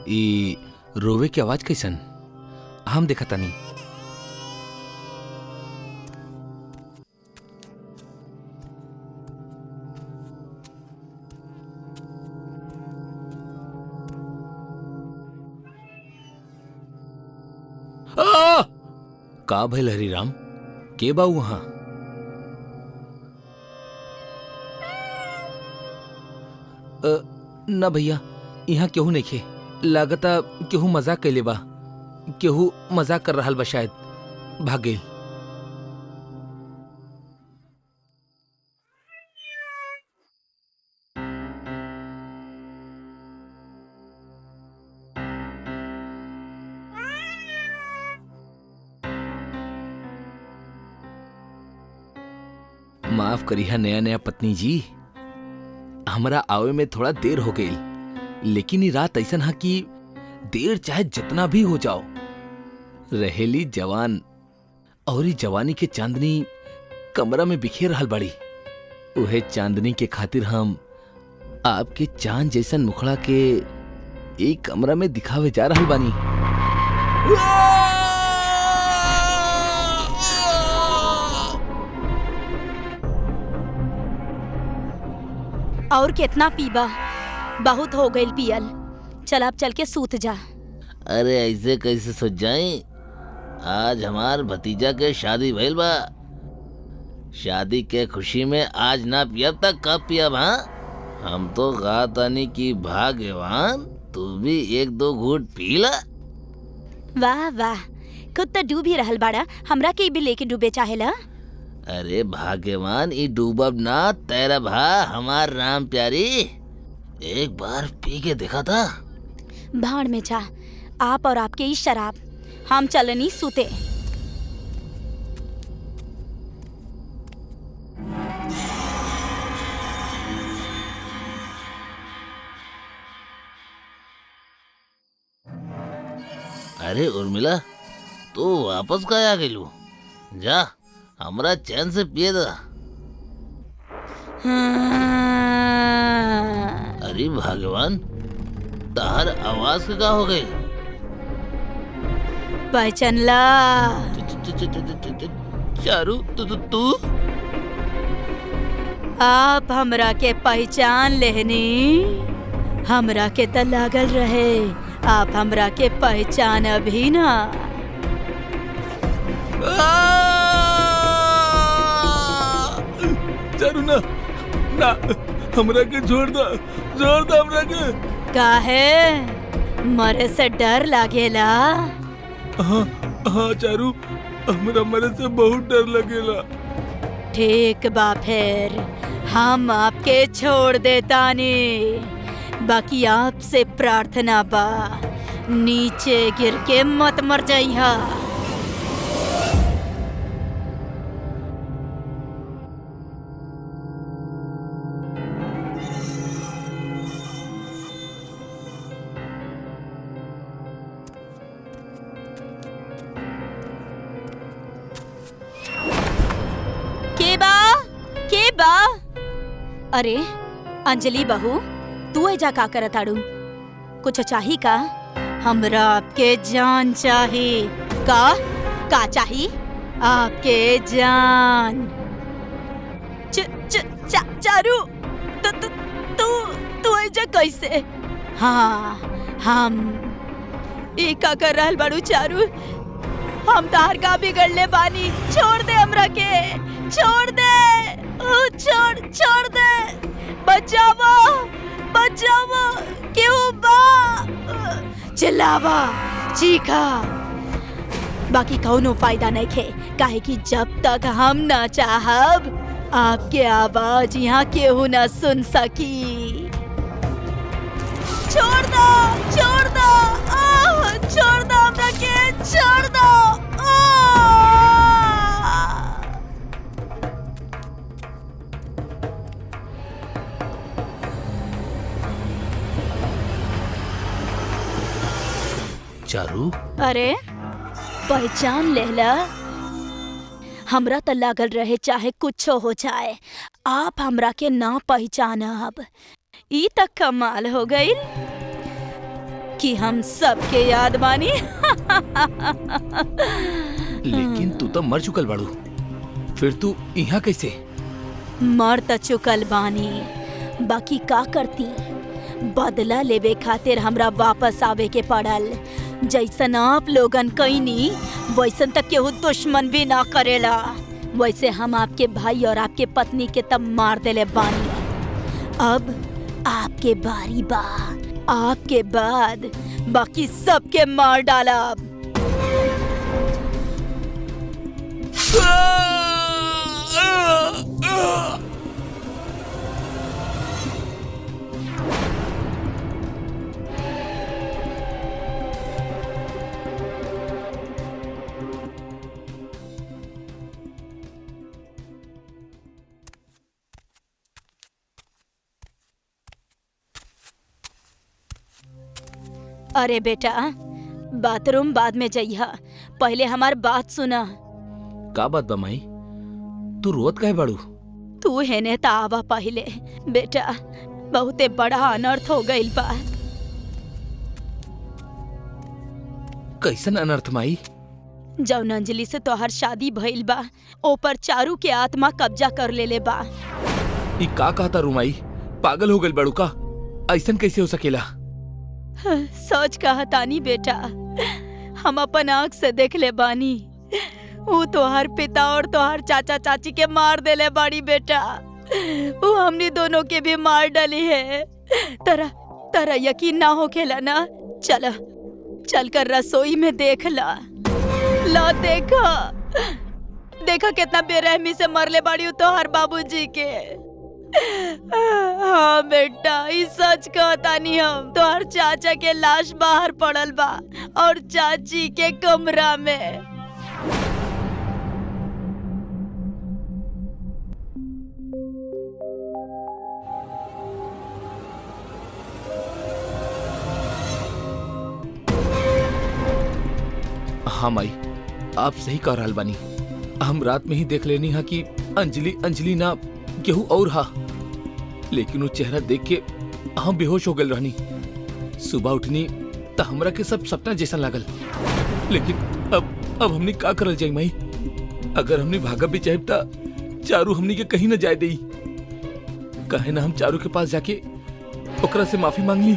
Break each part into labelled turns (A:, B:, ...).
A: ई रोवे की आवाज कैसन? हम देखा तानी। का भइल हरिराम? के बा वहां? ना भैया, यहाँ केहू नइखे। लागता केहू मजाक कैले बा। केहू मजाक कर रहल बा, शायद भाग गइल। माफ करिहा नया नया पत्नी जी, हमरा आवे में थोड़ा देर हो गई, लेकिन ये रात ऐसा हा कि देर चाहे जितना भी हो जाओ, रहेली जवान और ये जवानी के चांदनी कमरा में बिखेर रहल बड़ी। उहे चांदनी के खातिर हम आपके चांद जैसन मुखड़ा के एक कमरा में दिखावे जा रहल बानी।
B: और कितना पीबा? बहुत हो गई पियल। चल आप चल के सूत जा।
C: अरे ऐसे कैसे सोच जाए? आज हमार भतीजा के शादी भइल बा। शादी के खुशी में आज ना पियब तक कब पियब? हाँ, हम तो कहा तानी कि भाग्यवान तू भी एक दो घूंट पी ला।
B: वाह वाह, खुद तो डूब ही रहल बाड़ा, हमरा के भी लेके डूबे चाहेला।
C: अरे भाग्यवान, ई डूबब ना तैरब हा हमार राम प्यारी। एक बार पी के देखा था।
B: भाड़ में जा आप और आपके ही शराब। हम चलनी सूते।
C: अरे उर्मिला, तू वापस का आ गइलू? जा हमरा चैन से पिए दा। अरे भगवान, तार आवाज का हो गई?
B: पहचानला?
C: चारू तू
B: आप हमरा के पहचान लेहनी? हमरा के त लागल रहे आप हमरा के पहचान अभी ना।
A: चारू ना ना, हमरा के छोड़ दा हमरा के।
B: काहे? मरे से डर लागेला?
A: हाँ हाँ चारू, हमरा मरे से बहुत डर लगेला।
B: ठीक बा, फिर हम आपके छोड़ देतानी। बाकी आपसे प्रार्थना बा, नीचे गिर के मत मर जाइहा। के बा? अरे अंजलि बहू, तू एजा का करत आड़ू? कुछ चाही का? हमरा आपके जान चाही। का चाही? आपके जान। चारू, तू एजा कैसे? हाँ, हम ई का कर रहल बाड़ू चारू? हम तार का बिगड़ले बानी। छोड़ दे हमरा के, छोड़ दे। छोड़ दे। बचावा क्यों बा? चिल्लावा, चीखा, बाकी कौनो फायदा नहीं खे। काहे कि जब तक हम ना चाहब, आपके आवाज यहाँ केहू ना सुन सकी। छोड़ दो हमरा के, छोड़ दो।
A: चारू,
B: अरे पहचान लेला? हमरा त लागल रहे चाहे कुछ हो जाए, आप हमरा के ना पहचानब। ई तक कमाल हो गई। कि हम सबके याद बानी।
A: लेकिन तू तो मर चुकल बाड़ू, फिर तू यहाँ कैसे?
B: मर त चुकल बानी, बाकी का करती? बदला लेवे खातिर हमरा वापस आवे के पड़ल। जैसन आप लोगन कईनी वैसन तक केहू दुश्मन भी ना करेला। वैसे हम आपके भाई और आपके पत्नी के तब मार देले बानी। अब आपके बारी बा, आपके बाद बाकी सबके मार डालब। अरे बेटा, बाथरूम बाद में जइहा, पहले हमार बात सुना।
A: का बात बा माई? तू रोत काहे बाड़ू?
B: तू हेने त आवा पहले। बेटा, बहुते बड़ा अनर्थ हो गइल बा।
A: कैसन अनर्थ माई?
B: जौन अंजलि से तोहर शादी भइल बा, ओपर चारू के आत्मा कब्जा कर लेले बा।
A: ई का कहता रू माई? पागल हो गइल बाड़ू का? ऐसन कैसे हो सकेला?
B: सच कहतानी बेटा, हम अपन आँख से देख ले बानी। वो तोहर पिता और तोहर चाचा चाची के मार देले बाड़ी बेटा। वो हमनी दोनों के भी मार डली है। तरा यकीन ना होखेला ना? चल कर रसोई में देख ला देखा कितना बेरहमी से मरले बाड़ी तोहर बाबूजी के। हाँ बेटा, ई सच कहतानी हम। तोहर चाचा के लाश बाहर पड़ल बा और चाची के कमरा में।
A: हाँ माई, आप सही कह रहल बानी। हम रात में ही देख लेनी हा कि अंजलि ना केहू और हा, लेकिन वो चेहरा देख के हम बेहोश हो गए रहनी। सुबह उठनी तो हमरा के सब सपना जैसा लागल। लेकिन अब हमने का करल जाई माई? अगर हमने भागा भी चाहे ता चारू हमनी के कहीं न जाए देई। कहे ना हम चारू के पास जाके ओकरा से माफी मांग ली।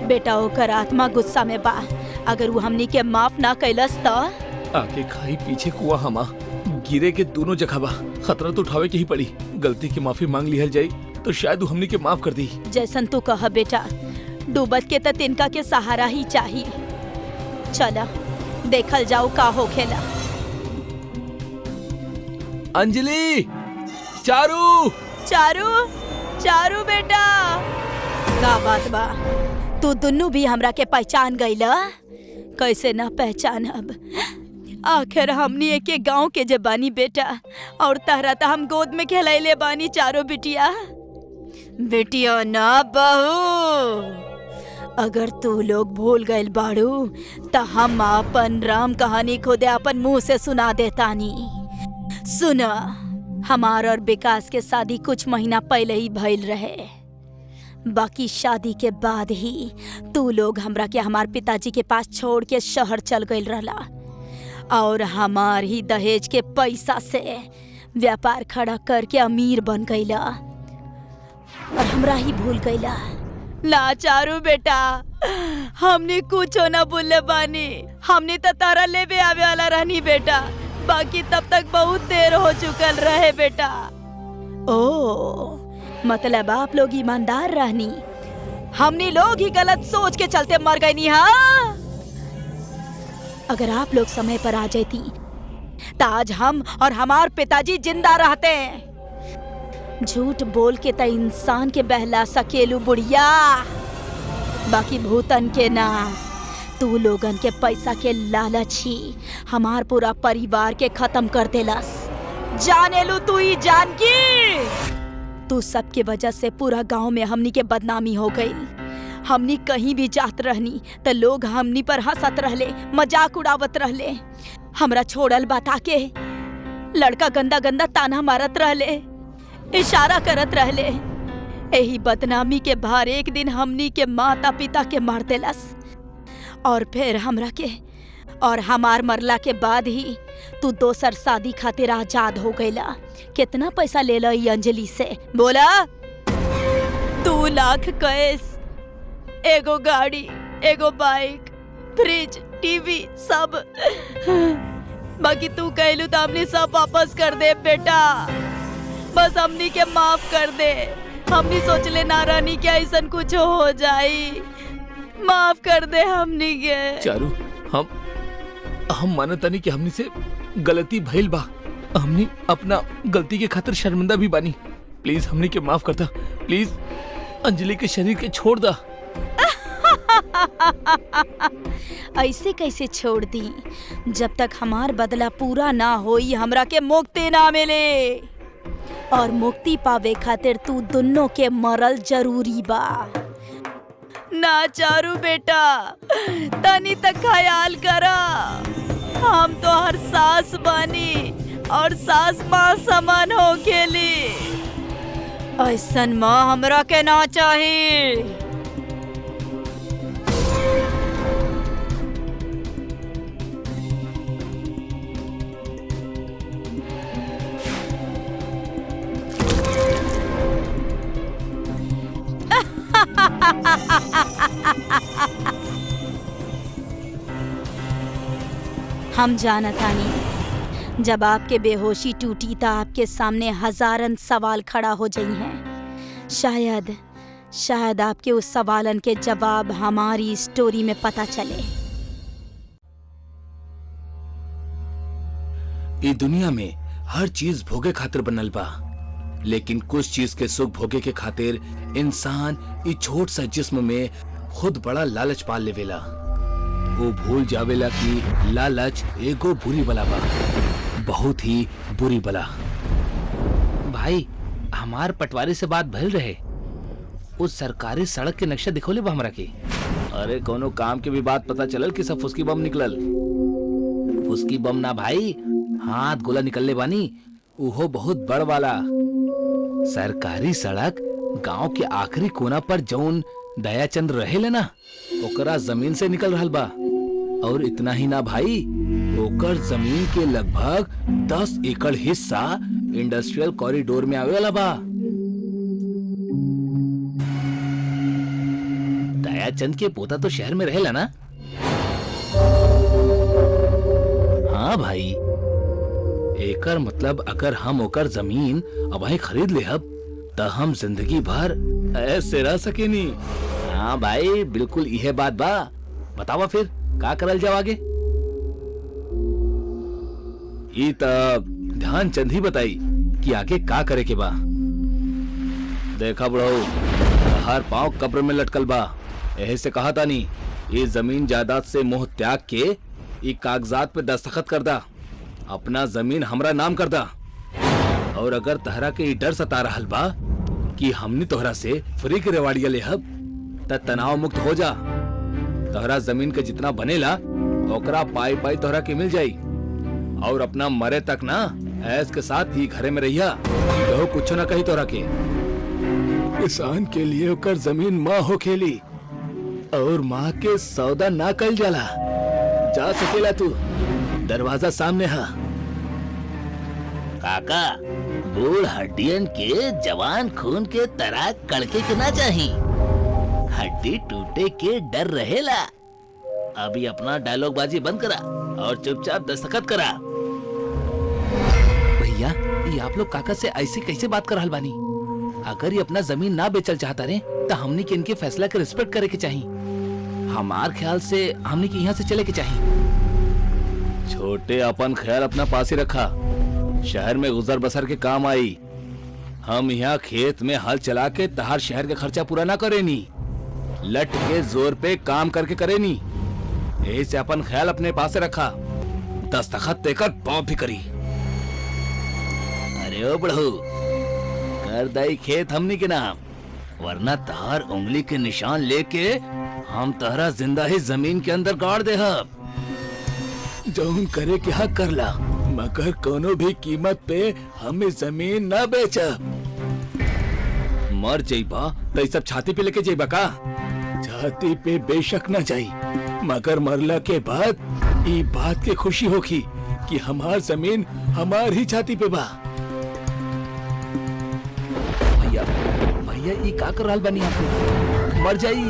B: बेटा, ओकर आत्मा गुस्सा में बा। अगर वो हमनी के माफ ना कैलस त
A: आगे खाई पीछे कुआ हमा गिरे के दोनों जगह बा। खतरा तो उठावे के ही पड़ी। गलती की माफी मांग लिहल जाई तो शायद वो हमनी के माफ कर दी।
B: जैसन तू कहा बेटा, डूबत के त तिनका के सहारा ही चाहिए। चला देखल जाओ का होखेला।
A: अंजलि, चारू
B: चारू बेटा, का बात बा? तू दुन्नू भी हमरा के पहचान गईला? कैसे ना पहचानब? आखिर हमनी एक गांव के जे बानी बेटा, और तहरा त हम गोद में खेलैले बानी चारो बिटिया ना बहू। अगर तू लोग भूल गइल बाड़ू त हम अपन राम कहानी खुदे अपन मुंह से सुना देतानी। सुना, हमार और विकास के शादी कुछ महीना पहले ही भइल रहे। बाकी शादी के बाद ही तू लोग हमरा के हमार पिताजी के पास छोड़ के शहर चल गइल रहला, और हमार ही दहेज के पैसा से व्यापार खड़ा करके अमीर बन गईला और हमरा ही भूल गईला। ना चारू बेटा, हमने कुछ ना भूले बानी। हमने तो तारा लेवे आवे वाला रहनी बेटा, बाकी तब तक बहुत देर हो चुकल रहे बेटा। ओ, मतलब आप लोग ईमानदार रहनी, हमने लोग ही गलत सोच के चलते मर गए नी। हाँ, अगर आप लोग समय पर आ जाती तो आज हम और हमार पिताजी जिंदा रहते हैं। झूठ बोल के तो इंसान के बहला सकेलू बुढ़िया, बाकी भूतन के ना। तू लोगन के पैसा के लालच ही हमार पूरा परिवार के खत्म कर देलस। जाने लू तू ही जान की। तू सबके वजह से पूरा गांव में हमनी के बदनामी हो गई। हमनी कहीं भी जात रहनी तो लोग हमनी पर हंसत रहले, मजाक उड़ावत रहले। हमरा छोड़ल बता के लड़का गंदा गंदा ताना मारत रहले, इशारा करत रहले। यही बदनामी के भार एक दिन हमनी के माता पिता के मार देलस और फिर हमरा के और हमार मरला के बाद ही तू दोसर शादी खातिर आजाद हो गईला। कितना पैसा ले लो ई अंजलि से बोला? 2 लाख कैश, एगो गाड़ी, एगो बाइक, फ्रिज, टीवी सब। बाकी तू कहलू तो हमने सब वापस कर दे बेटा। बस हमनी के माफ कर दे। हमनी सोचले ना रानी क्या ऐसन कुछ हो जाई। माफ कर दे हमनी के।
A: चारू हम मानतानी कि हमनी से गलती भइल बा। हमनी अपना गलती के खातिर शर्मिंदा भी बानी। प्लीज हमनी के माफ करता। प्लीज अंजलि के शरीर के छोड़ दा।
B: ऐसे कैसे छोड़ दी? जब तक हमार बदला पूरा ना होई हमरा के मुक्ति ना मिले। और मुक्ति पावे खातिर तू दोनों के मरल जरूरी बा। ना चारू बेटा, तनी तक ख्याल करा। हम तो हर सास बानी और सास माँ समान हो खेली। ऐसन माँ हमरा के ना चाहिए। हम जानतानी जब आपके बेहोशी टूटी तो आपके सामने हजारन सवाल खड़ा हो जाई हैं। शायद आपके उस सवालन के जवाब हमारी स्टोरी में पता चले।
A: ई दुनिया में हर चीज भोगे खातिर बनल बा, लेकिन कुछ चीज के सुख भोगे के खातिर इंसान ई छोट सा जिस्म में खुद बड़ा लालच पाल लेवेला। वो भूल जावेला कि लालच एगो बुरी बला बा, बहुत ही बुरी बला। भाई हमार पटवारी से बात भइल रहे। उस सरकारी सड़क के नक्शा दिखोले बा हमरा के। अरे कोनो काम के भी बात पता चलल कि सब फुसकी बम निकलल। फुसकी बम ना भाई, हाथ गोला निकलले बानी, उहो बहुत बड़ वाला। सरकारी सड़क गांव के आखिरी कोना पर जौन दयाचंद रहेले ना, ओकरा जमीन से निकल रहल बा। और इतना ही ना भाई, ओकर जमीन के लगभग 10 एकड़ हिस्सा इंडस्ट्रियल कॉरिडोर में आवे वाला बा। दयाचंद के पोता तो शहर में रहेला ना? हाँ भाई, एकर मतलब अगर हम ओकर जमीन अबही खरीद लेहब त हम जिंदगी भर ऐसे रह सकेनी। हाँ भाई, बिल्कुल यह बात बा। बतावा फिर का करल जाव आगे? ई तब ध्यानचंद ही बताई कि आगे का करे के बा। देखा बड़ो, हर पांव कब्र में लटकल बा। यही से कहा था नी, ये जमीन जायदाद से मोह त्याग के ये कागजात पे दस्तखत कर दा, अपना जमीन हमरा नाम कर दा। और अगर तहरा के डर सता रहल बा कि हमनी तोहरा से फ्री के रेवाड़िया लेहब त तनाव मुक्त हो जा। तोहरा जमीन के जितना बनेला ओकरा पाई पाई तोहरा के मिल जाई। और अपना मरे तक ना ऐस के साथ ही घरे में रहिया, तो कुछ ना कही तोहरा के। किसान के लिए ओकर जमीन माँ हो खेली और माँ के सौदा ना कल जाला। जा सकेला तू, दरवाजा सामने है।
C: काका, बूढ़ हड्डियन के जवान खून के तरह कड़के के ना चाही। हड्डी टूटे के डर रहेला। अभी अपना डायलॉग बाजी बंद करा और चुपचाप दस्तखत करा।
A: भैया, ये आप लोग काका से ऐसे कैसे बात कर रहल बानी? अगर ये अपना जमीन ना बेचल चाहता रहे तो हमनी के इनके फैसला के रिस्पेक्ट करे के चाहिए। हमार ख्याल से हमनी के यहाँ से चले के चाहिए। छोटे, अपन ख्याल अपना पास ही रखा। शहर में गुजर बसर के काम आई। हम यहाँ खेत में हल चला के तहार शहर का खर्चा पूरा ना करेनी, लट के जोर पे काम करके करेनी। यही से अपन ख्याल अपने पास रखा। दस्तखत देकर पॉप भी करी।
C: अरे ओ बड़ू, कर दाई खेत हमनी के नाम, वरना तहार उंगली के निशान लेके हम तहरा जिंदा ही जमीन के अंदर गाड़ दे।
A: जौन करे के हक कर ला, मगर कोनो भी कीमत पे हमें जमीन न बेचा। मर जाइबा तो ये सब छाती पे लेके जाइबा का?
D: छाती पे बेशक न जाई, मगर मरला के बाद ई बात के खुशी होगी कि हमार जमीन हमार ही छाती पे बा।
A: भैया भैया ये का कर रहल बानी आप लोग? मर जाई।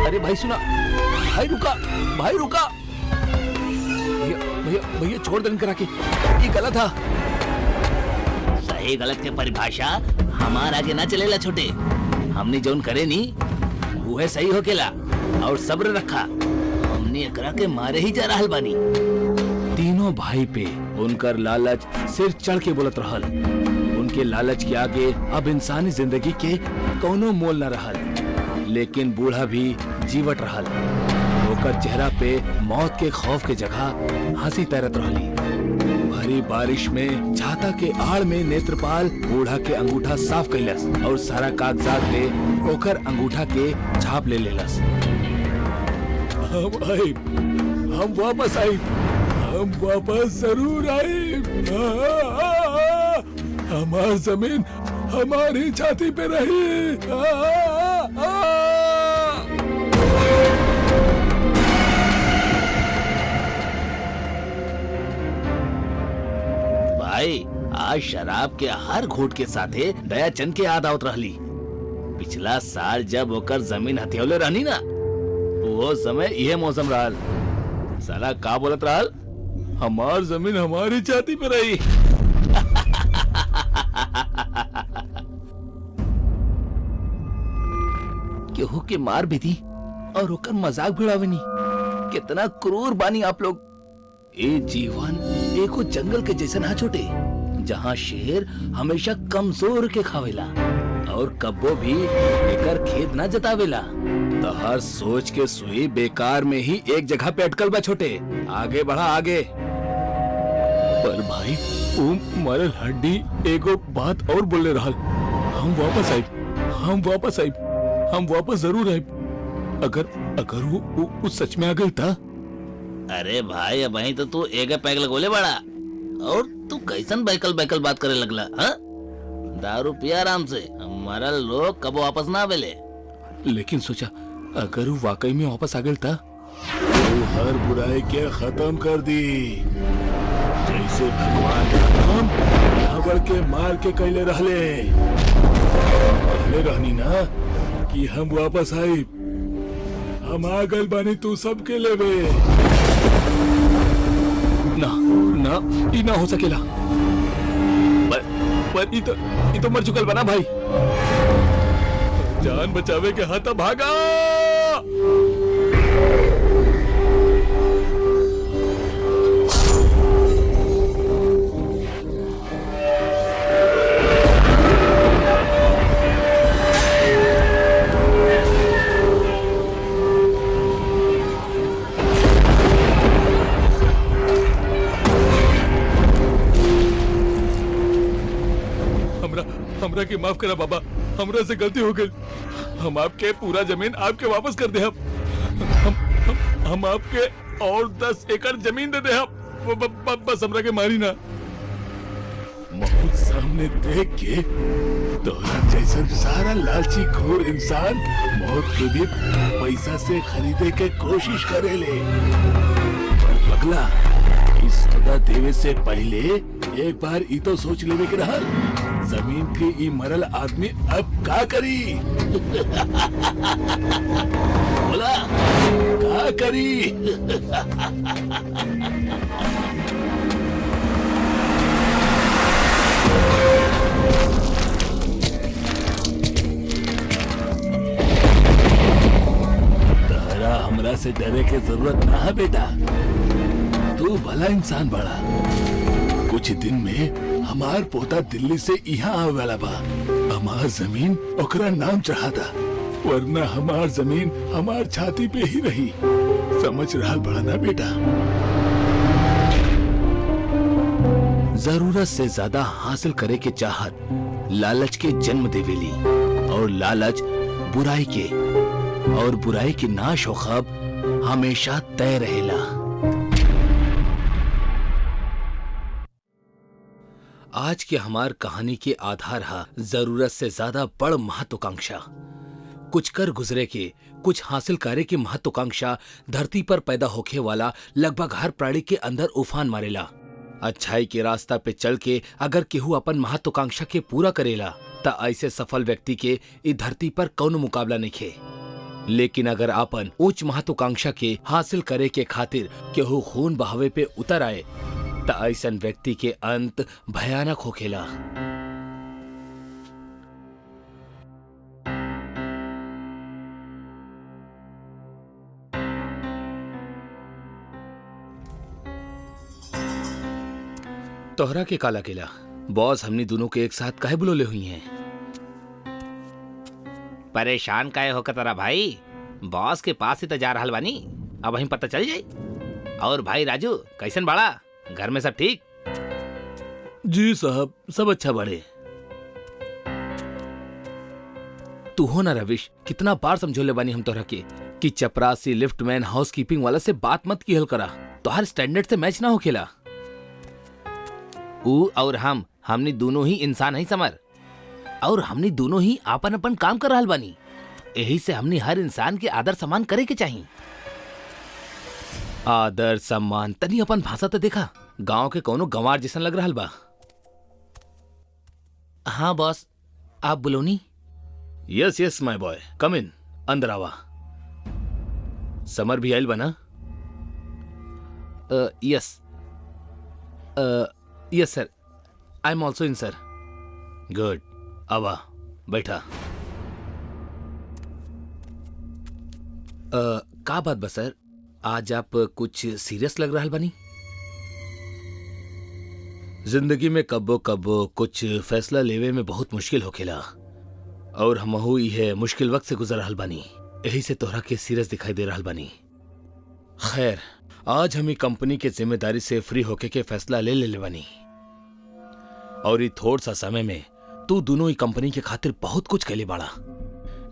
A: अरे भाई सुना, भाई रुका, भाई रुका। भैया भैया भैया छोड़ दे करा के, ये गलत था।
C: सही गलत के परिभाषा हमार आगे ना चलेला छोटे। हमने जौन करे नी वो है सही होकेला, और सब्र रखा। हमने एकरा के मारे ही जा रहल बानी।
A: तीनों भाई पे उनकर लालच सिर चढ़ के बोलत रहल। उनके लालच के आगे अब इंसानी जिंदगी के कौनो मोल न रहल। लेकिन बूढ़ा भी जीवट रहल। ओकर चेहरा पे मौत के खौफ के जगह हंसी तैरत रहली। भरी बारिश में छाता के आड़ में नेत्रपाल बूढ़ा के अंगूठा साफ कैलस और सारा कागजात ले ओकर अंगूठा के छाप ले लेलस।
D: हम आए, हम वापस आए, हम वापस जरूर आए। हमार जमीन हमारी छाती पे रही।
C: भाई आज शराब के हर घूंट के साथे दयाचंद के याद आवत रहली। पिछला साल जब ओकर जमीन हथियौले रहनी ना, वो समय यह मौसम रहल। साला का बोलत रहल?
D: हमार जमीन हमारी छाती पे रही।
A: केहू के मार भी दी और ओकर मजाक भिड़ावनी। कितना क्रूर बानी आप लोग। ए जीवन एको जंगल के जैसे ना छोटे, जहाँ शेर हमेशा कमजोर के खावेला और कब्बो भी एकर खेत ना जतावेला। तो हर सोच के सुई बेकार में ही एक जगह पे अटकल बा छोटे। आगे बढ़ा आगे।
D: पर भाई वो मरल हड्डी एगो बात और बोले रहल। हम वापस आए, हम वापस आए, हम वापस जरूर आए। अगर वो सच में आ गई था।
C: अरे भाई अब वहीं तो तू एक पैग लगोले बड़ा, और तू कैसन बैकल बैकल बात करे लगला? हाँ, दारू पिया आराम से। हमारा लोग कब वापस ना आवेले।
D: लेकिन सोचा अगर वो वाकई में वापस आ गई था तो हर बुराई के खत्म कर दी। जैसे भगवान राम रावण के मार के कैले रहनी ना कि हम वापस आई। हम आ गल बानी तू सबके लेवे। ना ना ई ना हो सकेला। पर ई तो मर चुकल बना भाई। जान बचावे के हाथ भागा। हमरा के माफ करा बाबा, हमरा से गलती हो गई। हम आपके पूरा जमीन आपके वापस कर दे। हम आपके और 10 एकड़ जमीन दे दे। बस हमरा के मारी ना। मौत सामने देख के तोरा जैसा सारा लालची घोर इंसान मौत के भी पैसा से खरीदे के कोशिश करेले। पर पगला, इस सौदा देवे से पहले एक बार ई तो सोच लेवे के रहल, जमीन के ई मरल आदमी अब का करी।
C: बोला
D: का करी। तारा हमरा से डरे के जरूरत ना है बेटा। तू भला इंसान बड़ा। कुछ दिन में हमार पोता दिल्ली से यहाँ आवे वाला बा। हमार जमीन ओकरा नाम चढ़ा दा, वरना हमार जमीन हमार छाती पे ही रही। समझ रहा बड़ा ना बेटा।
A: जरूरत से ज्यादा हासिल करे के चाहत लालच के जन्म देवेली, और लालच बुराई के, और बुराई के नाश हो खब हमेशा तय रहेला। आज के हमार कहानी के आधार हा जरूरत से ज्यादा बड़ महत्वाकांक्षा। कुछ कर गुजरे के, कुछ हासिल करे की महत्वाकांक्षा धरती पर पैदा होखे वाला लगभग हर प्राणी के अंदर उफान मारेला। अच्छाई के रास्ता पे चल के अगर केहू अपन महत्वाकांक्षा के पूरा करेला त ऐसे सफल व्यक्ति के इस धरती पर कौनो मुकाबला नहीं खे। लेकिन अगर अपन उच्च महत्वाकांक्षा के हासिल करे के खातिर केहू खून बहावे पे उतर आए त ऐसन व्यक्ति के अंत भयानक होखेला। तोहरा के काला केला बॉस हमनी दोनों के एक साथ काहे बुलोले हुई हैं?
C: परेशान काहे होकर तारा भाई? बॉस के पास ही तो जा रहल बानी, अब वहीं पता चल जाई। और भाई राजू कैसन बाड़ा? घर में सब ठीक?
A: जी साहब, सब अच्छा बढ़े। तू हो ना रविश, कितना बार समझोले बानी हम तोहरा के कि चपरासी, लिफ्टमैन, हाउसकीपिंग वाला से बात मत की हल करा, तोहर स्टैंडर्ड से मैच ना होखेला।
C: ऊ और हमनी दोनों ही इंसान है समर, और हमनी दोनों ही आपन अपन काम कर रहल बानी। यही से हमनी हर इंसान के आदर सम्मान करे के चाहिए।
A: आदर सम्मान तनी अपन भाषा तो देखा, गांव के कोनो गंवार जैसन लग रहल बा।
C: हाँ बॉस, आप बुलोनी?
A: यस यस माय बॉय, कम इन, अंदर आवा। समर भी आयल बना?
C: Yes
A: yes sir, I am also in sir. Good, आवा बैठा। का बात बा सर, आज आप कुछ सीरियस लग रहल बानी? जिंदगी में कब्बो कब्बो कुछ फैसला लेवे में बहुत मुश्किल होखेला, और हमहू इहे मुश्किल वक्त से गुजर रहल बानी, यही से तोहरा के सीरियस दिखाई दे रहल बानी। खैर, आज हम कंपनी के जिम्मेदारी से फ्री होके के फैसला ले ले बानी, और ये थोड़ा सा समय में तू दोनों ही कंपनी के खातिर बहुत कुछ कैले बाड़ा।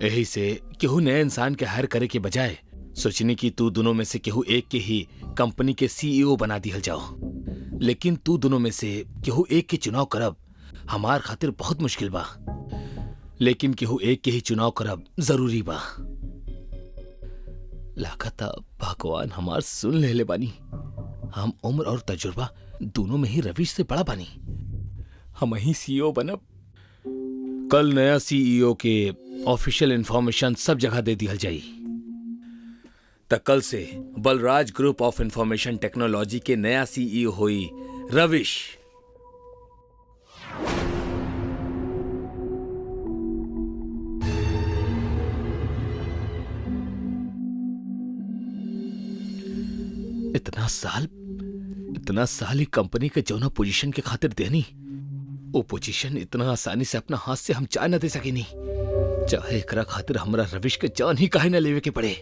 A: यही से केहू नए इंसान के हायर करे के बजाय सोचनी कि तू दोनों में से केहू एक के ही कंपनी के सीईओ बना दिहल जाओ। लेकिन तू दोनों में से केहू एक के चुनाव करब हमार खातिर बहुत मुश्किल बा, लेकिन केहू एक के ही चुनाव करब जरूरी बा। लागता भगवान हमार सुन ले बानी। हम उम्र और तजुर्बा दोनों में ही रविश से बड़ा बानी, हम ही सीईओ बनब। कल नया सीईओ के ऑफिशियल इंफॉर्मेशन सब जगह दे दिया जाई। त कल से Balraj group of information technology के नया सीईओ हुई रविश। इतना साल ही कंपनी के जौना पोजीशन के खातिर देनी, वो पोजीशन इतना आसानी से अपना हाथ से हम चाह न दे सके नहीं, चाहे एकरा खातिर हमरा रविश के जान ही काहे न लेवे के पड़े।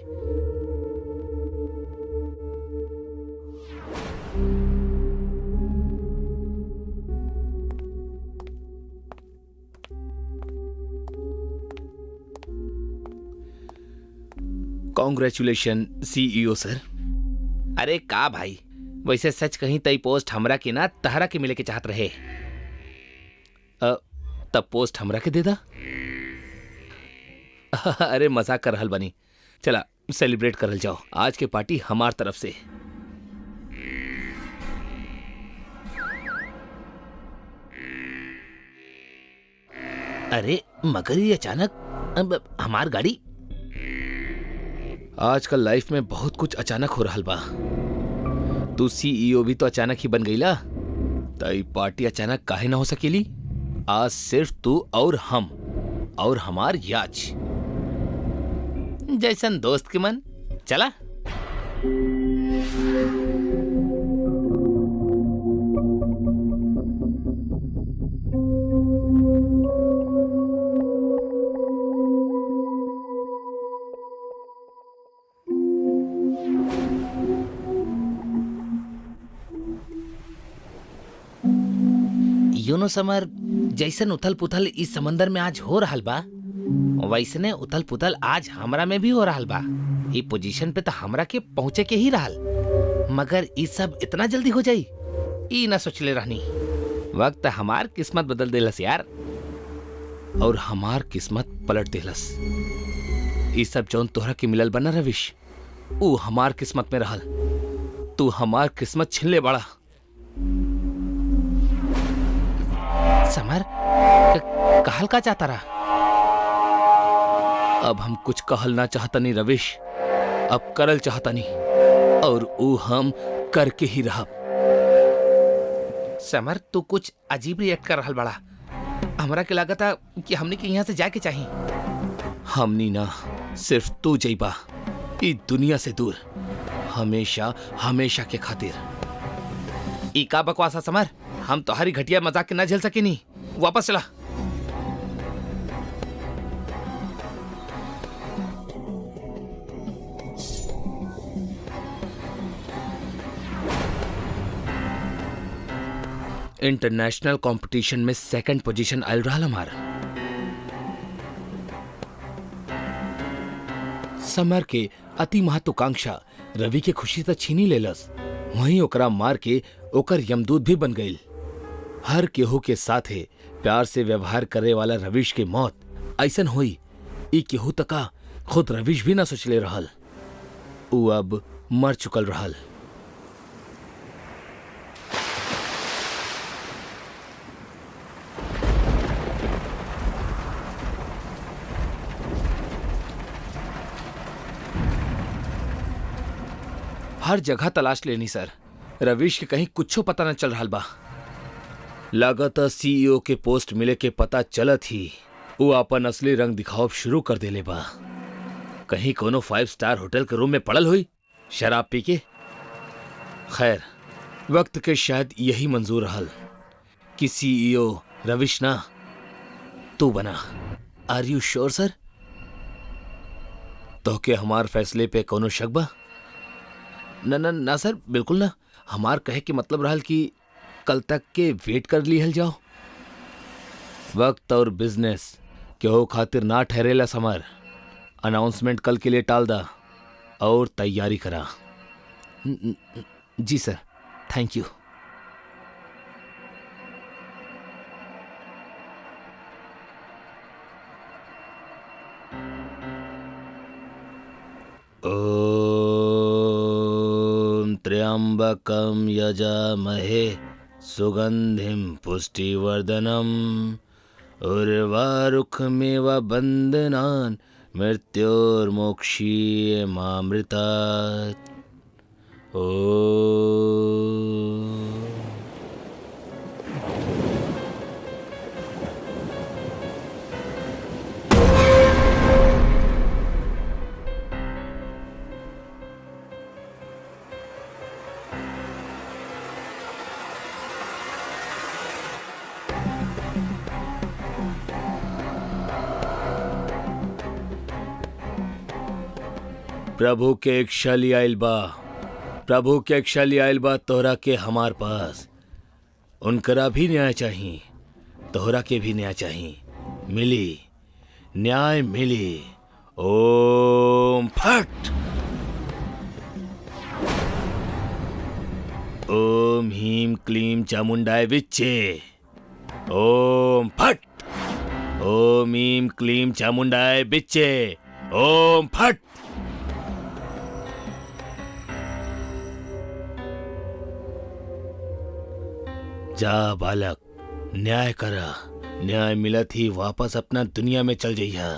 A: कॉन्ग्रेचुलेशन सीईओ सर।
C: अरे का भाई, वैसे सच कहीं तई पोस्ट हमरा के ना तहरा के मिले के चाहत रहे।
A: तब पोस्ट हमरा के दे दा। अरे मजाक कर रहल बनी, चला सेलिब्रेट करल जाओ, आज के पार्टी हमार तरफ से।
C: अरे मगर ये अचानक हमार गाड़ी?
A: आजकल लाइफ में बहुत कुछ अचानक हो रहल बा। तू सीईओ भी तो अचानक ही बन गईला, तई पार्टी अचानक काहे ना हो सकेली। आज सिर्फ तू और हम और हमार याच
C: जैसन दोस्त के मन। चला यूनो समर, जैसन उथल पुथल इस समंदर में आज हो रहल बा, वैसने उथल पुथल आज हमरा में भी हो रहल बा। ई पोजीशन पे तो हमरा के पहुंचे के ही रहल, मगर ई सब इतना जल्दी हो जाई ई ना सोचले रहनी।
A: वक्त हमार किस्मत बदल देलस यार, और हमार किस्मत पलट देलस। ई सब जौन तोहरा के मिलल बना रविश, ऊ हमार किस्मत में रहल। तू हमार किस्मत छिनले बड़ा। समर कहल का चाहता रहा? अब हम कुछ कहल ना चाहता नहीं रविश, अब करल चाहता नहीं, और ऊ हम करके ही रहा। समर तू कुछ अजीब रिएक्ट कर रहल बड़ा। हमरा के लागता कि हमने के यहाँ से जाके चाहिए। हमनी ना, सिर्फ तू जइबा ई दुनिया से दूर, हमेशा हमेशा के खातिर। ई का बकवासा समर, हम तुम्हारी घटिया मजाक के ना झेल सके नहीं। वापस चला। इंटरनेशनल कंपटीशन में सेकंड पोजीशन आयल रहा हमार। समर के अति महत्वाकांक्षा रवि के खुशी तो छीनी लेलस, वहीं ओकरा मार के ओकर यमदूत भी बन गई। हर केहू के साथे प्यार से व्यवहार करे वाला रविश के मौत ऐसन हुई, ई केहू तका खुद रविश भी ना सोचले रहल। ऊ अब मर चुकल रहल। हर जगह तलाश लेनी सर, रविश के कहीं कुछो पता न चल रहा बा। लागत सीईओ के पोस्ट मिले के पता चलत ही वो अपन असली रंग दिखाव शुरू कर देले बा। कहीं कोनो 5 स्टार होटल के रूम में पड़ल हुई शराब पी के। खैर, वक्त के शायद यही मंजूर रहल कि सीईओ रविश ना तू बना। आर यू श्योर सर? तो के हमार फैसले पे कोनो शक बा? ना ना ना सर, बिल्कुल ना। हमार कहे के मतलब रहल कि कल तक के वेट कर ली हल जाओ। वक्त और बिजनेस केहू खातिर ना ठहरेला समर। अनाउंसमेंट कल के लिए टाल दा और तैयारी करा। जी सर, थैंक यू। ओम त्र्यंबकम यजामहे सुगंधिम पुष्टिवर्धनम उर्वारुकमेव बंधनान् मृत्योर्मोक्षीयमामृतात्। ओम। प्रभु के एक शली आइल बा, प्रभु के एक शली आइल बा तोहरा के हमार पास। उनकरा भी न्याय चाहिए, तोहरा के भी न्याय चाहिए। मिली, न्याय मिली। ओम फट। ओम ह्रीं क्लीं चामुंडाय विच्चे। ओम फट। ओम ह्रीं क्लीं चामुंडाय विच्चे। ओम फट। जा बालक, न्याय करा। न्याय मिलत ही वापस अपना दुनिया में चल जइहा।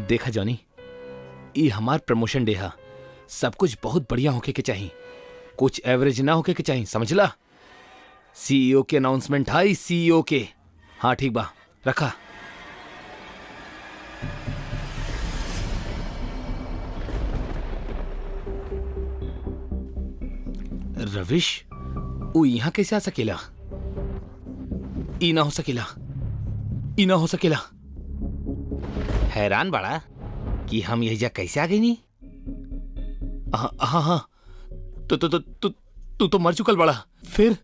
A: देखा जॉनी, ये हमार प्रमोशन डे हा। सब कुछ बहुत बढ़िया होके के चाहिए, कुछ एवरेज ना होके के चाहिए, समझला? सीईओ के अनाउंसमेंट है, सीईओ के। हाँ ठीक बा, रखा। रविश, वो यहां कैसे आ सकेला? ई ना हो सकेला, ई ना हो सकेला। हैरान बड़ा कि हम यही जा कैसे आ गई नहीं। हाँ हाँ हाँ, तू तो मर चुकल बड़ा। फिर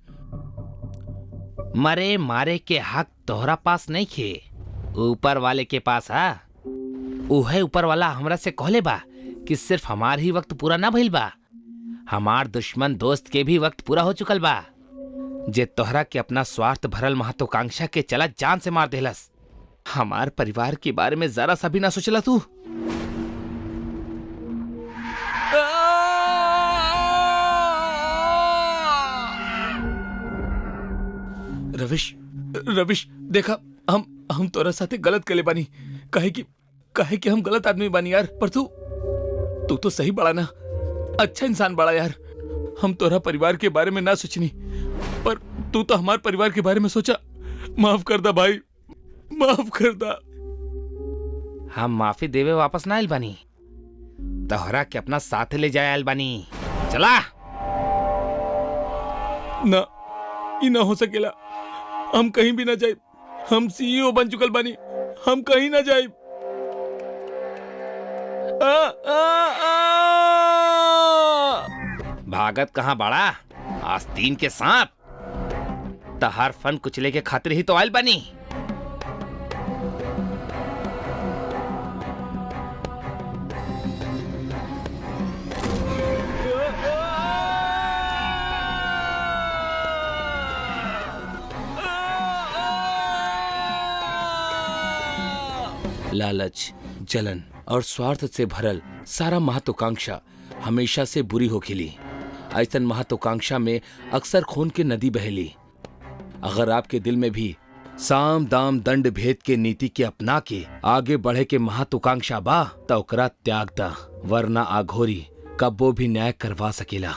A: मरे मारे के हक तोहरा पास नहीं खे, ऊपर वाले के पास उहे ऊपर वाला हमरा से कहले बा कि सिर्फ हमार ही वक्त पूरा ना भइल बा, हमार दुश्मन दोस्त के भी वक्त पूरा हो चुकल बा, जे तोहरा के अपना स्वार्थ भरल महत्वाकांक्षा के चला जान से मार देहलस। हमार परिवार के बारे में जरा सा भी ना सोचला तू। रविश, रविश देखा, हम तोरा साथे गलत कले बानी। काहे कि हम गलत आदमी बानी यार, पर तू तो सही बड़ा ना, अच्छा इंसान बड़ा यार। हम तोरा परिवार के बारे में ना सोचनी, पर तू तो हमारे परिवार के बारे में सोचा। माफ कर दा भाई, माफ कर दा। हम माफी देवे वापस ना आइल बानी, तोहरा के अपना साथ ले जाए आइल बानी। चला ना, ई ना हो सकेला। हम कहीं भी ना जाए, हम सीईओ बन चुकल बानी, हम कहीं ना जाए। भागत कहाँ बड़ा आस्तीन के सांप, तहार फन कुचले के खातिर ही तो आइल बानी। लालच, जलन और स्वार्थ से भरल सारा महत्वाकांक्षा हमेशा से बुरी हो खिली। ऐसन महत्वाकांक्षा में अक्सर खून की नदी बहेली। अगर आपके दिल में भी साम दाम दंड भेद के नीति के अपना के आगे बढ़े के महत्वाकांक्षा बा, तो ओकरा त्याग दा, वरना आघोरी कब्बो भी न्याय करवा सकेला।